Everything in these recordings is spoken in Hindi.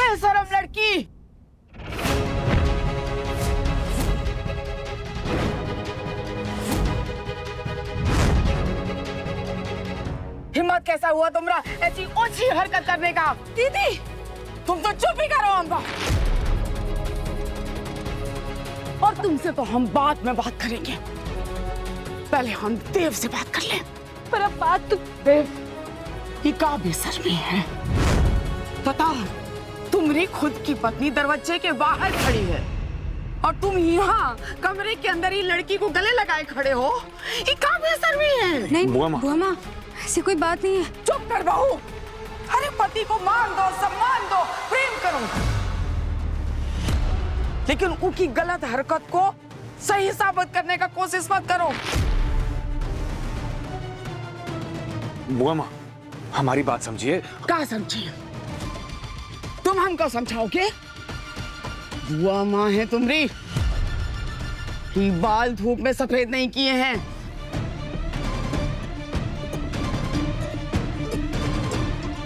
बेशरम लड़की। हिम्मत कैसा हुआ तुम्हारा ऐसी ओछी हरकत करने का? दीदी तुम तो चुप ही करो अम्बा। और तुमसे तो हम बाद में बात करेंगे, पहले हम देव से बात कर लें। पर अब बात तो देव ये का बेशर्मी है। पता तुम्हारी खुद की पत्नी दरवाजे के बाहर खड़ी है और तुम यहाँ कमरे के अंदर ही लड़की को गले लगाए खड़े हो। ये का बेशर्मी है। नहीं बुआ माँ ऐसी कोई बात नहीं है। चुप कर बहू। अरे पति को मान दो, सम्मान दो, प्रेम करो, लेकिन उनकी गलत हरकत को सही साबित करने का कोशिश मत करो। बुआ माँ हमारी बात समझिए। क्या समझिए? तुम हमको समझाओगे? बुआ माँ है तुम्हारी, ये बाल धूप में सफेद नहीं किए हैं।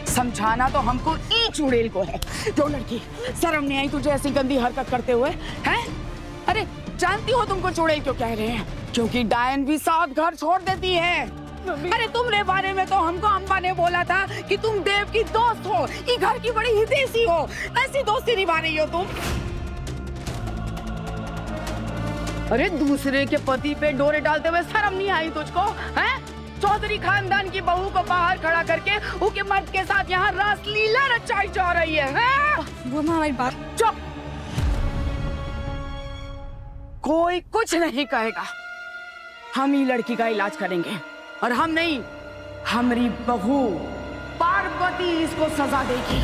समझाना तो हमको ई चुड़ैल को है। जो लड़की शर्म नहीं आई तुझे ऐसी गंदी हरकत करते हुए हैं? अरे जानती हो तुमको चुड़ैल क्यों कह रहे हैं? क्योंकि डायन भी साथ घर छोड़ देती है। अरे तुम्हारे बारे में तो हमको अम्बा ने बोला था कि तुम देव की दोस्त हो, ये घर की बड़ी हितैषी हो। ऐसी दोस्ती निभा रही हो तुम। अरे दूसरे के पति पे डोरे डालते हुए शर्म नहीं आई तुझको? हैं? चौधरी खानदान की बहू को बाहर खड़ा करके उनके मर्द के साथ यहाँ रासलीला रचाई जा रही है। बुआ माँ हमारी बात। चुप। कोई कुछ नहीं कहेगा। हम ही लड़की का इलाज करेंगे और हम नहीं, हमारी बहू पार्वती इसको सजा देगी।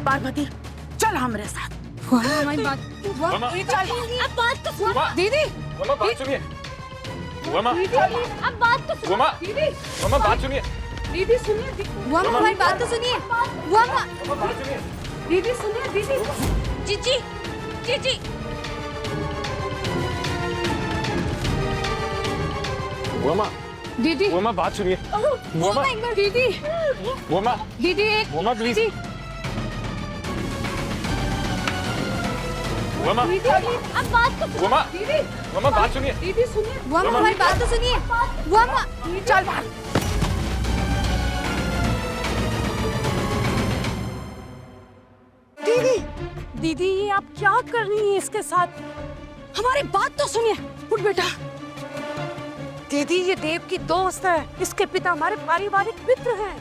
पार्वती चल हमारे साथ। हमारी बात। अब बात तो सुन दीदी। बात सुनिए। बुआ माँ अब बात तो सुन बुआ माँ दीदी बुआ माँ बात सुनिए। दीदी सुनिए। बुआ माँ हमारी बात तो सुनिए। बुआ माँ बात सुनिए। दीदी सुनिए। दीदी जीजी जीजी बुआ माँ दीदी बुआ माँ बात सुनिए। बुआ माँ एक बार दीदी। बुआ माँ दीदी एक बुआ माँ प्लीज। बुआ माँ अब बात तो बुआ माँ दीदी बुआ माँ बात सुनिए। दीदी सुनिए। बुआ माँ हमारी बात तो सुनिए। बुआ माँ चल बाहर। दीदी दीदी ये आप क्या कर रही हैं इसके साथ? हमारी बात तो सुनिए। उठ बेटा। दीदी ये देव की दोस्त है, इसके पिता हमारे पारिवारिक मित्र हैं।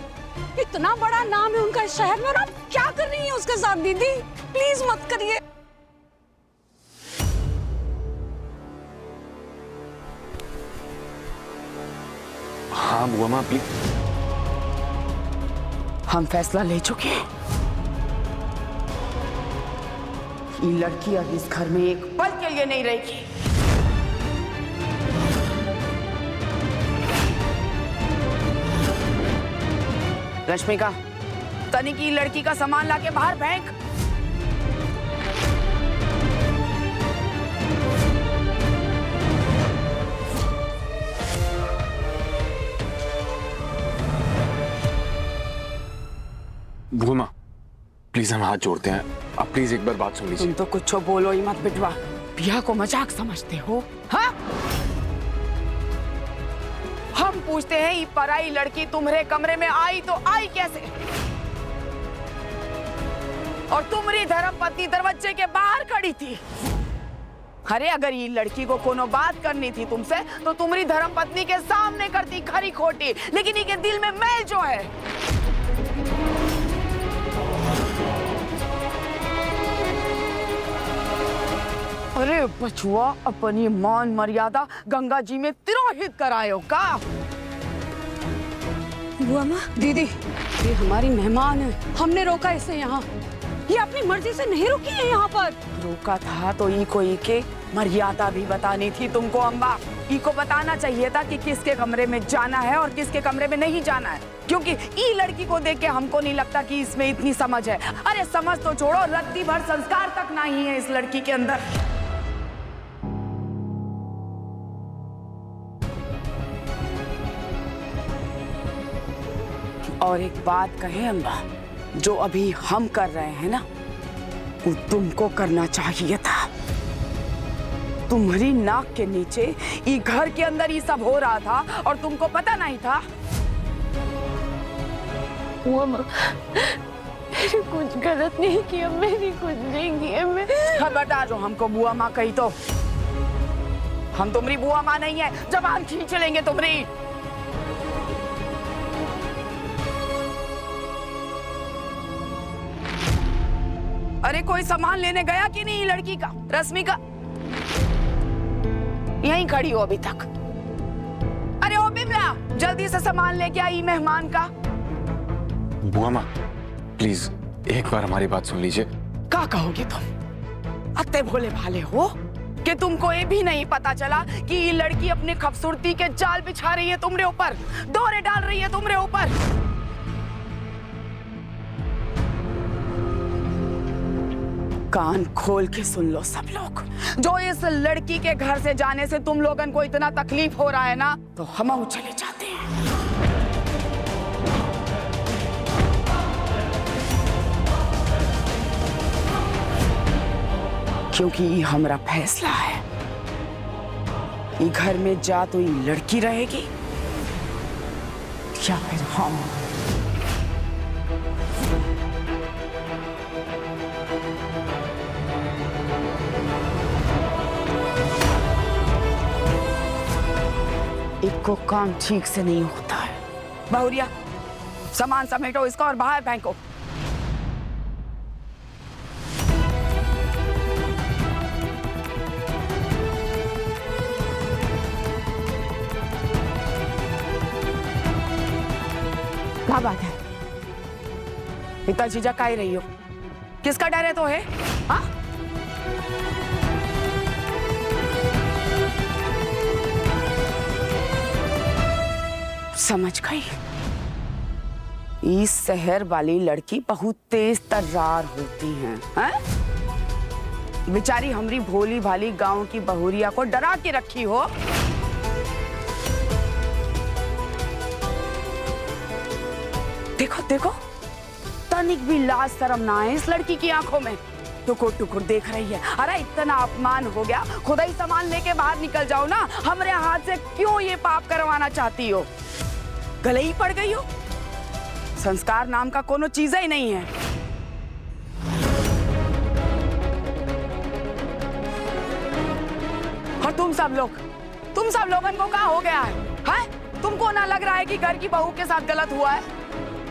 इतना बड़ा नाम है उनका इस शहर में और आप क्या कर रही हैं उसके साथ? दीदी प्लीज मत करिए। हाँ बुआ माँ प्लीज। हम फैसला ले चुके हैं। ये लड़की अब इस घर में एक पल के लिए नहीं रहेगी। रश्मिका तनिक की लड़की का सामान लाके बाहर फेंक। बुआ माँ प्लीज हम हाथ जोड़ते हैं, आप प्लीज एक बार बात सुन लीजिए। तुम तो कुछ बोलो ही मत बिटवा। बिया को मजाक समझते हो? हाँ हम पूछते हैं ये पराई लड़की तुम्हारे कमरे में आई तो आई कैसे? और तुम्हारी धर्मपत्नी दरवाजे के बाहर खड़ी थी। अरे अगर ये लड़की को कोनो बात करनी थी तुमसे तो तुम्हारी धर्मपत्नी के सामने करती खरी खोटी, लेकिन इनके दिल में मैल जो है। अरे बचुआ अपनी मान मर्यादा गंगा जी में तिरोहित करायो का? बुआ माँ दीदी ये हमारी मेहमान है, हमने रोका इसे यहाँ। ये अपनी मर्जी से नहीं रुकी है यहाँ पर। रोका था तो ई को ई के मर्यादा भी बतानी थी तुमको अम्बा। ई को बताना चाहिए था कि किसके कमरे में जाना है और किसके कमरे में नहीं जाना है, क्योंकि ई लड़की को देख के हमको नहीं लगता कि इसमें इतनी समझ है। अरे समझ तो छोड़ो, रत्ती भर संस्कार तक नहीं है इस लड़की के अंदर। और एक बात कहें अम्बा, जो अभी हम कर रहे हैं ना, वो तुमको करना चाहिए था। तुम्हारी नाक के नीचे ये घर के अंदर ये सब हो रहा था और तुमको पता नहीं था। बुआ माँ, मैंने कुछ गलत नहीं किया, मैंने कुछ नहीं किया। मैं खबरदार जो हमको बुआ माँ कही तो हम तुम्हारी बुआ माँ नहीं है, जबान खींच लेंगे तुम्हारी। अरे कोई सामान लेने गया कि नहीं लड़की का, रश्मि का? यहीं खड़ी हो अभी तक। अरे ओ बिमला, जल्दी से सामान लेके आई मेहमान का। बुआ माँ प्लीज एक बार हमारी बात सुन लीजिए। क्या कहोगे तुम? अत्ते भोले भाले हो कि तुमको ये भी नहीं पता चला कि ये लड़की अपने खूबसूरती के जाल बिछा रही है तुम्हारे ऊपर, डोरे डाल रही है तुम्हारे ऊपर। कान खोल के सुन लो सब लोग, जो इस लड़की के घर से जाने से तुम लोगन को इतना तकलीफ हो रहा है ना, तो हम चले जाते हैं। क्योंकि ये हमारा फैसला है। ये घर में जा तो ये लड़की रहेगी या फिर हम। इनको काम ठीक से नहीं होता है। बहुरिया, सामान समेटो इसका और बाहर फेंको। क्या बात है? इतना झिझक काहे रही हो? किसका डर है तो है? हाँ? समझ गई। इस शहर वाली लड़की बहुत तेज तर्रार होती हैं, हैं? बेचारी हमारी भोली भाली गांव की बहुरिया को डरा के रखी हो। देखो देखो, तनिक भी लाज शर्म ना है इस लड़की की आंखों में। टुकुर टुकुर देख रही है। अरे इतना अपमान हो गया, खुदा ही सामान लेके बाहर निकल जाओ ना। हमारे हाथ से क्यों ये पाप करवाना चाहती हो? गले ही पड़ गई हो। संस्कार नाम का कोनो चीज ही नहीं है। और तुम सब लोगन को क्या हो गया है? तुमको ना लग रहा है कि घर की बहू के साथ गलत हुआ है?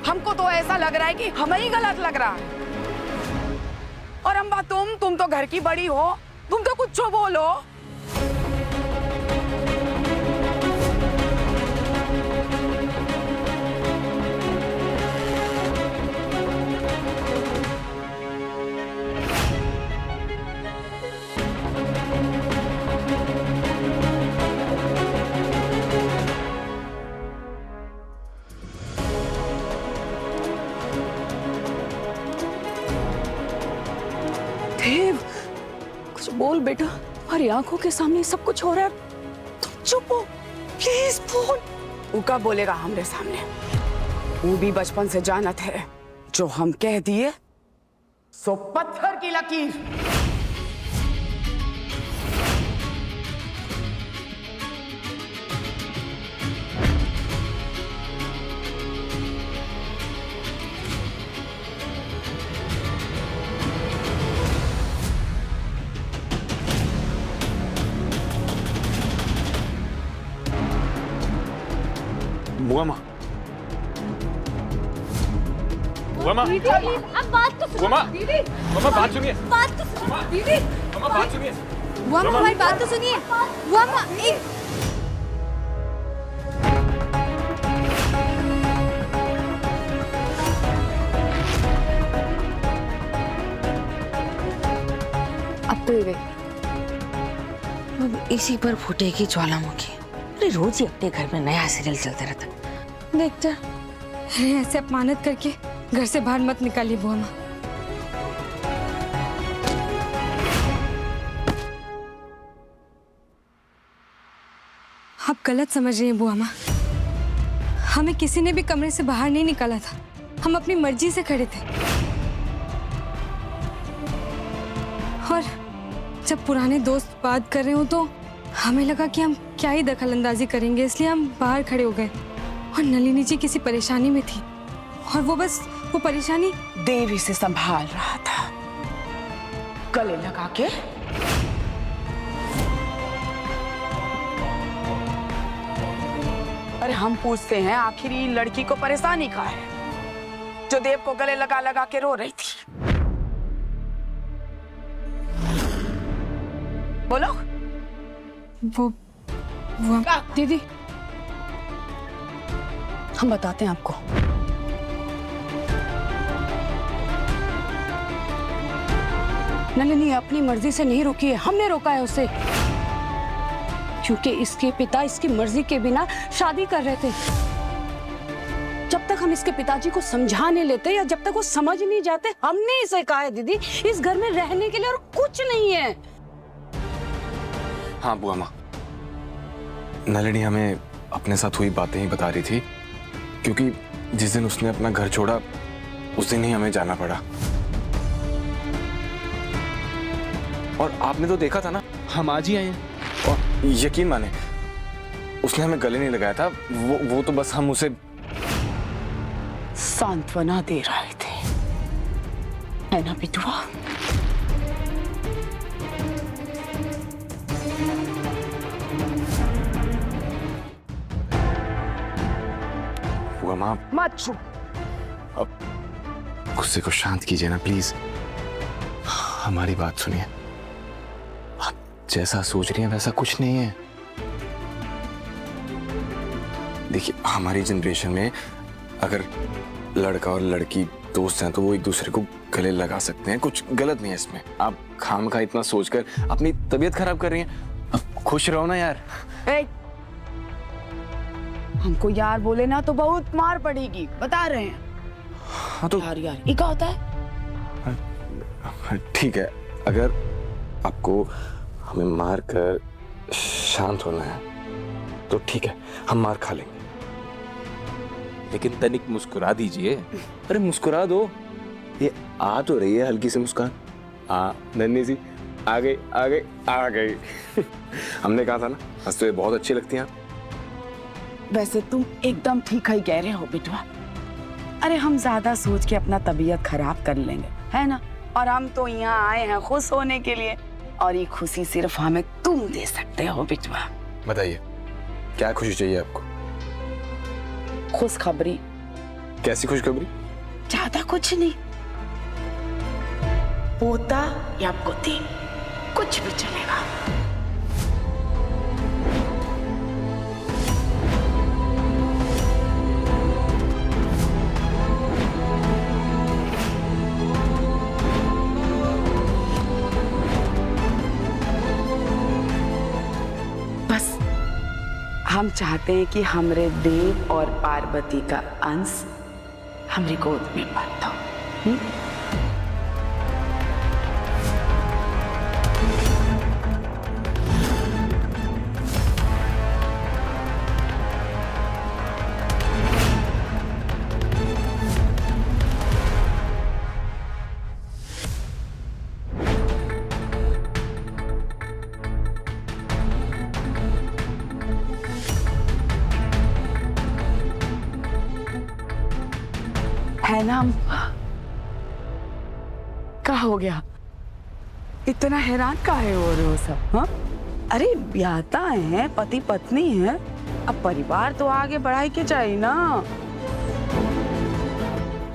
हमको तो ऐसा लग रहा है कि हमें ही गलत लग रहा है। और अम्बा तुम तो घर की बड़ी हो, तुम तो कुछ बोलो। देव, कुछ बोल बेटा, हमारी आंखों के सामने सब कुछ हो रहा है, तुम चुप हो, प्लीज बोल। वो कब बोलेगा हमरे सामने? वो भी बचपन से जानत है, जो हम कह दिए सो पत्थर की लकीर। बुआ माँ, बुआ माँ, दीदी, अब बात तो बुआ माँ, दीदी, बुआ माँ बात सुनिए। बात तो सुनो दीदी। बुआ माँ बात सुनिए। बुआ माँ हमारी बात तो सुनिए। बुआ माँ एक अब तो ये गई, अब इसी पर फूटेगी ज्वालामुखी। अरे रोज ही अपने घर में नया सीरियल चलता रहता। देखता ऐसे अपमानित करके घर से बाहर मत निकालिए बुआ माँ। आप गलत समझ रही हैं बुआ माँ। हमें किसी ने भी कमरे से बाहर नहीं निकाला था, हम अपनी मर्जी से खड़े थे। और जब पुराने दोस्त बात कर रहे हो तो हमें लगा कि हम क्या ही दखल अंदाजी करेंगे, इसलिए हम बाहर खड़े हो गए। और नलिनी जी किसी परेशानी में थी और वो परेशानी देवी से संभाल रहा था, गले लगा के। अरे हम पूछते हैं, आखिर ये लड़की को परेशानी का है जो देव को गले लगा लगा के रो रही थी? बोलो। वो दीदी हम बताते हैं आपको। नलिनी अपनी मर्जी से नहीं रोकी है, हमने रोका है उसे, क्योंकि इसके पिता इसकी मर्जी के बिना शादी कर रहे थे। जब तक हम इसके पिताजी को समझा नहीं लेते या जब तक वो समझ नहीं जाते, हमने इसे कहा है दीदी इस घर में रहने के लिए और कुछ नहीं है। हाँ बुआ माँ, नलिनी हमें अपने साथ हुई बातें ही बता रही थी, क्योंकि जिस दिन उसने अपना घर छोड़ा उस दिन ही हमें जाना पड़ा। और आपने तो देखा था ना, हम आज ही आए हैं। और यकीन माने उसने हमें गले नहीं लगाया था, वो तो बस हम उसे सांत्वना दे रहे थे, है ना बिटुआ? बुआ माँ मत चुप। अब गुस्से को शांत कीजिए ना प्लीज, हमारी बात सुनिए। आप जैसा सोच रही हैं वैसा कुछ नहीं है। देखिए हमारी जनरेशन में अगर लड़का और लड़की दोस्त हैं तो वो एक दूसरे को गले लगा सकते हैं, कुछ गलत नहीं है इसमें। आप खामखा इतना सोचकर अपनी तबीयत खराब कर रही हैं। अब खुश रहो ना यार। हमको यार बोले ना तो बहुत मार पड़ेगी, बता रहे हैं। हाँ तो यार ये क्या होता है? ठीक है, अगर आपको हमें मार कर शांत होना है तो ठीक है, हम मार खा लेंगे। लेकिन तनिक मुस्कुरा दीजिए। अरे मुस्कुरा दो, ये आ तो रही है हल्की सी मुस्कान। नन्ही सी आ गई आ गई आ गई। हमने कहा था ना, हंसते हुए बहुत अच्छी लगती हैं। वैसे तुम एकदम ठीक ही कह रहे हो बिटवा। अरे हम ज्यादा सोच के अपना तबीयत खराब कर लेंगे, है ना? और हम तो यहाँ आए हैं खुश होने के लिए, और ये खुशी सिर्फ हमें तुम दे सकते हो बिटवा। बताइए क्या खुशी चाहिए आपको? खुशखबरी। कैसी खुशखबरी? ज्यादा कुछ नहीं, पोता या पोती कुछ भी चलेगा। बस हम चाहते हैं कि हमरे देव और पार्वती का अंश हमरी गोद में पड़ता हो। है ना? क्या हो गया? इतना हैरान काहे हो रहे हो सब? हाँ, अरे ब्याहता है, पति पत्नी है, अब परिवार तो आगे बढ़ाई के चाहिए ना।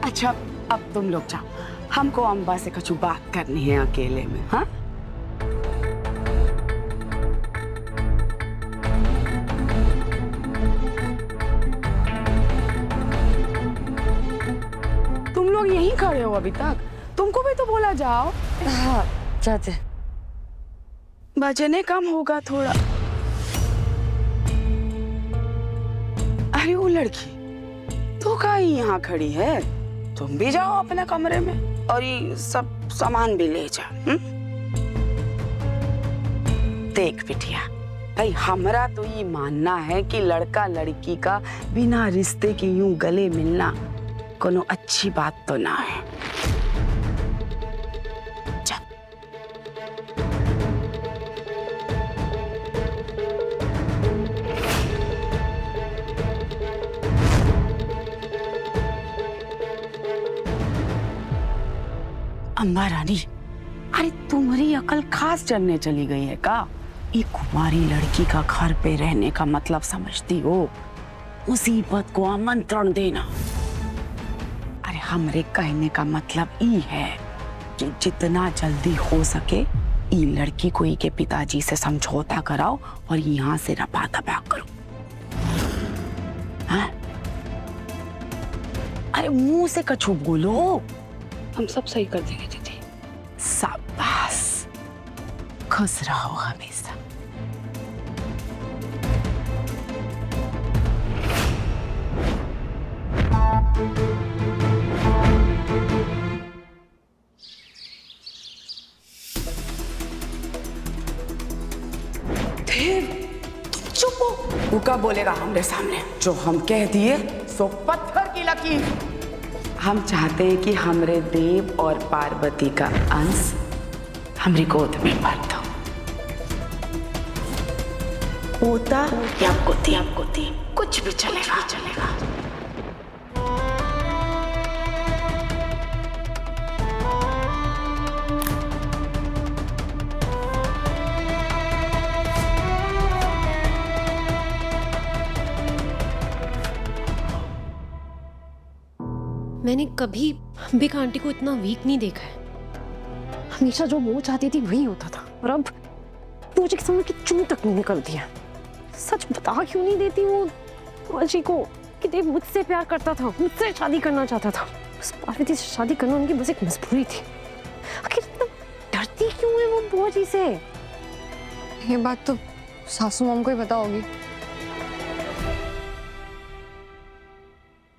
अच्छा अब तुम लोग जाओ, हमको अम्बा से कुछ बात करनी है अकेले में। हाँ यहीं खड़े हो अभी तक? तुमको भी तो बोला जाओ। हाँ चाचे, बजने कम होगा थोड़ा। अरे वो लड़की तो कहीं यहाँ खड़ी है, तुम भी जाओ अपने कमरे में और ये सब सामान भी ले जाओ। देख बिटिया, भाई हमरा तो ये मानना है कि लड़का लड़की का बिना रिश्ते के यूं गले मिलना कोनो अच्छी बात तो ना है। चल। अम्बा रानी, अरे तुम्हारी अकल खास चलने चली गई है का? एक कुमारी लड़की का घर पे रहने का मतलब समझती हो? मुसीबत को आमंत्रण देना। अरे हमरे कहने का मतलब ई है कि जितना जल्दी हो सके ई लड़की को ई के पिताजी से समझौता कराओ और यहाँ से रफा दफा करो। हाँ? अरे मुंह से कछु बोलो। हम सब सही कर देंगे दीदी। शाबाश, खुश रहो हमेशा। देव, तुम चुप हो। वो क्या बोलेगा हमरे सामने? जो हम कह दिए सो पत्थर की लकीर। हम चाहते हैं कि हमरे देव और पार्वती का अंश हमारी गोद में भर दो। पोता या पोती कुछ भी चलेगा, चलेगा। मैंने कभी अंबिका आंटी को इतना वीक नहीं देखा है। हमेशा जो वो चाहती थी वही होता था, और अब मुझे समझ की चूं तक नहीं निकलती है। सच बता क्यों नहीं देती वो बुआ जी को कि देव मुझसे प्यार करता था, मुझसे शादी करना चाहता था। बस पार्वती से शादी करना उनकी बस एक मजबूरी थी। आखिर इतना डरती क्यों है वो बुआ जी से? ये बात तो सासू माम को ही पता होगी।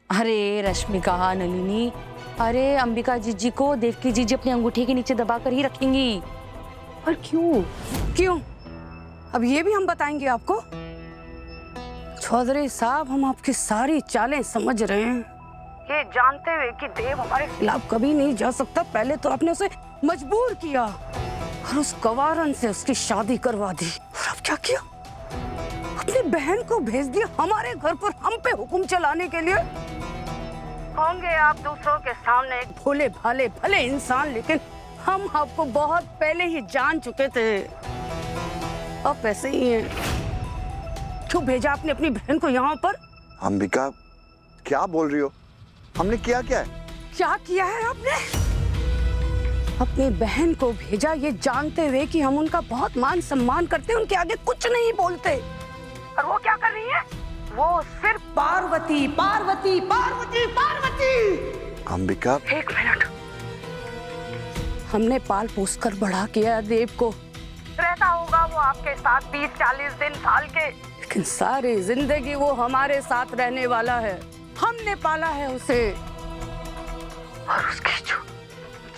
अरे रश्मिका, नलिनी, अरे अंबिका जीजी को देवकी जीजी अपनी अंगूठी के नीचे दबा कर ही रखेंगी। और क्यों? क्यों? अब ये भी हम बताएंगे आपको। चौधरी साहब, हम आपकी सारी चालें समझ रहे हैं। ये जानते हुए कि देव हमारे खिलाफ कभी नहीं जा सकता, पहले तो आपने उसे मजबूर किया और उस गवारन से उसकी शादी करवा दी। और अब क्या किया? अपनी बहन को भेज दिया हमारे घर पर हम पे हुक्म चलाने के लिए। होंगे आप दूसरों के सामने एक भोले भाले भले इंसान, लेकिन हम आपको बहुत पहले ही जान चुके थे। अब वैसे ही हैं। क्यों भेजा आपने अपनी बहन को यहाँ पर? अंबिका, क्या बोल रही हो? हमने किया क्या है? क्या किया है आपने? अपनी बहन को भेजा ये जानते हुए कि हम उनका बहुत मान सम्मान करते, उनके आगे कुछ नहीं बोलते। और वो क्या कर रही है? वो सिर्फ पार्वती पार्वती पार्वती पार्वती। अंबिका, एक मिनट। हमने पाल पोस कर बड़ा किया देव को। रहता होगा वो आपके साथ 20-40 दिन, साल के, लेकिन सारी जिंदगी वो हमारे साथ रहने वाला है। हमने पाला है उसे, और उसकी जो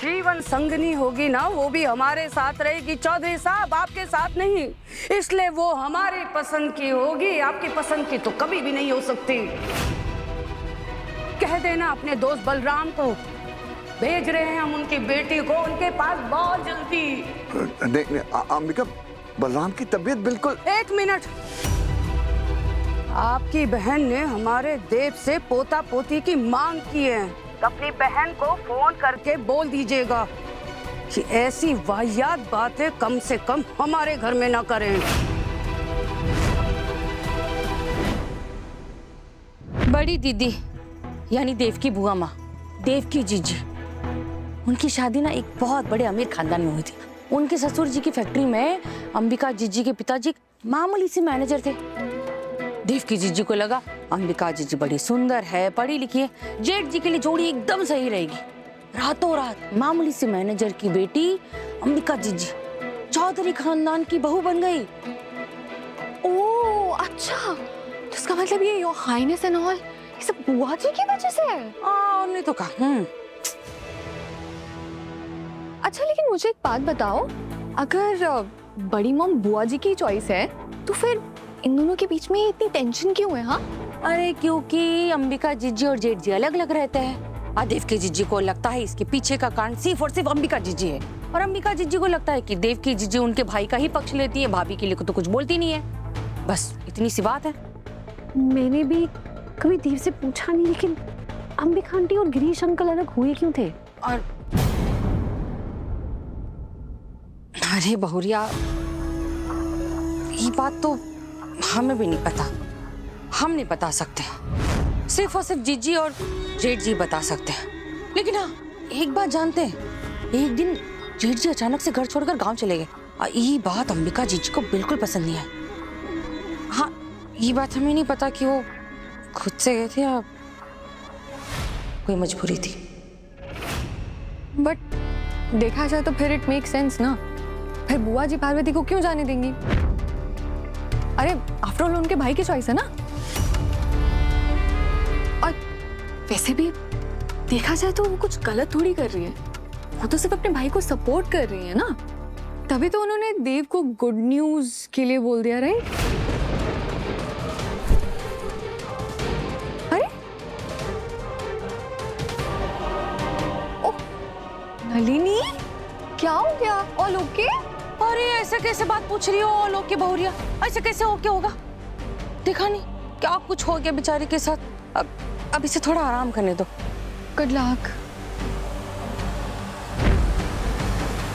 जीवन संगनी होगी ना, वो भी हमारे साथ रहेगी। चौधरी साहब, आपके साथ नहीं। इसलिए वो हमारी पसंद की होगी, आपकी पसंद की तो कभी भी नहीं हो सकती। कह देना अपने दोस्त बलराम को, भेज रहे हैं हम उनकी बेटी को उनके पास बहुत जल्दी। नहीं, अंबिका, बलराम की तबीयत बिल्कुल। एक मिनट। आपकी बहन ने हमारे देव से पोता पोती की मांग की है। अपनी बहन को फोन करके बोल दीजिएगा कि ऐसी वाहियात बातें कम से कम हमारे घर में ना करें। बड़ी दीदी यानी देव की बुआ माँ, देव की जीजी, उनकी शादी ना एक बहुत बड़े अमीर खानदान में हुई थी। उनके ससुर जी की फैक्ट्री में अंबिका जीजी के पिताजी मामूली से मैनेजर थे। देव की जीजी को लगा अंबिका जीजी बड़ी सुंदर है, पढ़ी लिखी है, जेठ जी के लिए जोड़ी एकदम सही रहेगी। रातों रात मामूली से मैनेजर की बेटी अंबिका जीजी चौधरी खानदान की बहू बन गई। ओह अच्छा, तो इसका मतलब ये योर हाइनेस एंड ऑल ये सब बुआ जी की वजह से है? नहीं तो कहा। अच्छा, लेकिन मुझे एक बात बताओ, अगर बड़ी मॉम बुआ जी की चॉइस है तो फिर इन दोनों के बीच में इतनी टेंशन क्यों है? हाँ, अरे क्योंकि अंबिका जीजी और जेठ जी अलग अलग रहते हैं। देव की जीजी को लगता है इसके पीछे का कारण सिर्फ और सिर्फ अंबिका जीजी है, और अंबिका जीजी को लगता है कि देव की जीजी उनके भाई का ही पक्ष लेती है, भाभी के लिए तो कुछ बोलती नहीं है। बस इतनी सी बात है। मैंने भी कभी देव से पूछा नहीं, लेकिन अंबिका आंटी और गिरीश अंकल अलग हुए क्यों थे? और अरे बहुरिया, ये बात तो हमें भी नहीं पता, हम नहीं बता सकते, सिर्फ और सिर्फ जीजी और जेठ जी बता सकते हैं। लेकिन हाँ, एक बात जानते हैं, एक दिन जेठ जी अचानक से घर छोड़कर गांव चले गए। ये बात अंबिका जीजी को बिल्कुल पसंद नहीं आई। हाँ, ये बात हमें नहीं पता कि वो खुद से गए थे या कोई मजबूरी थी। बट देखा जाए तो फिर इट मेक सेंस ना, फिर बुआ जी पार्वती को क्यों जाने देंगी? अरे आफ्टर ऑल उनके भाई की चॉइस है ना। और वैसे भी देखा जाए तो वो कुछ गलत थोड़ी कर रही है, वो तो सिर्फ अपने भाई को सपोर्ट कर रही है ना। तभी तो उन्होंने देव को गुड न्यूज के लिए बोल दिया, राइट? अरे ओह नलिनी, क्या हो गया? All okay? अरे ऐसे कैसे बात पूछ रही हो ऑल ओके बहुरिया? ऐसे कैसे ओके होगा? देखा नहीं क्या कुछ हो गया बेचारी के साथ। अब इसे थोड़ा आराम करने दो। Good luck.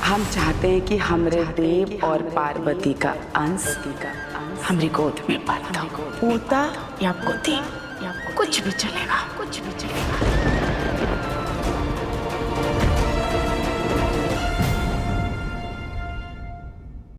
हम चाहते हैं कि हमरे देव और पार्वती का अंश हमारी गोद में पलता, पोता या पोती, कुछ भी चलेगा, कुछ भी चलेगा।